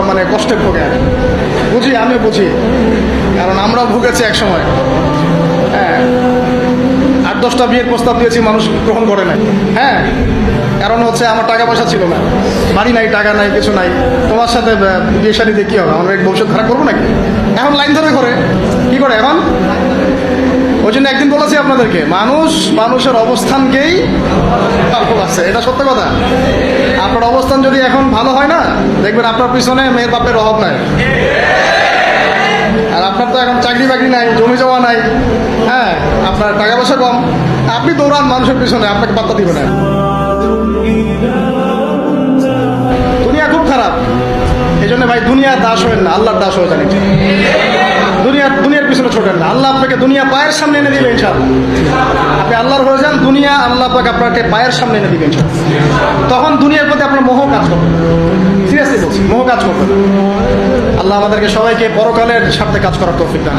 মানে কষ্টে ভোগে। বুঝি, আমি বুঝি, কারণ আমরাও ভুগেছি এক সময়। হ্যাঁ, 8-10টা বিয়ের প্রস্তাব দিয়েছি, মানুষ গ্রহণ করে নাই। হ্যাঁ, কারণ হচ্ছে আমার টাকা পয়সা ছিল না, বাড়ি নাই, টাকা নাই, কিছু নাই। তোমার সাথে বিয়ে শাদী দিয়ে কী হবে, আমরা ভবিষ্যৎ খারাপ করবো নাকি? এখন লাইন ধরে করে কি করে এখন। ওই জন্য একদিন বলেছি আপনাদেরকে, মানুষের অবস্থানকেই পার্থক্য আছে, এটা সত্য কথা। আপনার অবস্থান যদি এখন ভালো হয় না, দেখবেন আপনার পিছনে মেয়ের বাপের অভাব নাই। আর আপনার তো এখন চাকরি বাকরি নাই, জমি জমা নাই, হ্যাঁ, আপনার টাকা পয়সা কম, আপনি দৌড়ান মানুষের পিছনে, আপনাকে পাত্তা দিবে না। দুনিয়া খুব খারাপ, এই জন্য ভাই দুনিয়ার দাস হবেন না, আল্লাহর দাস হয়ে যান। দুনিয়ার পিছনে ছোটেন না, আল্লাহ আপনাকে দুনিয়া পায়ের সামনে এনে দিবে ইনশাআল্লাহ। আপনি আল্লাহর হয়ে যান, দুনিয়া আল্লাহ পাক আপনাকে পায়ের সামনে এনে দিবে ইনশাআল্লাহ। তখন দুনিয়ার প্রতি আপনার মোহ কাজ করবে, সিরিয়াসলি বলছি, মোহ কাজ করবে। আল্লাহ আমাদেরকে সবাইকে পরকালের স্বার্থে কাজ করার তৌফিক দান।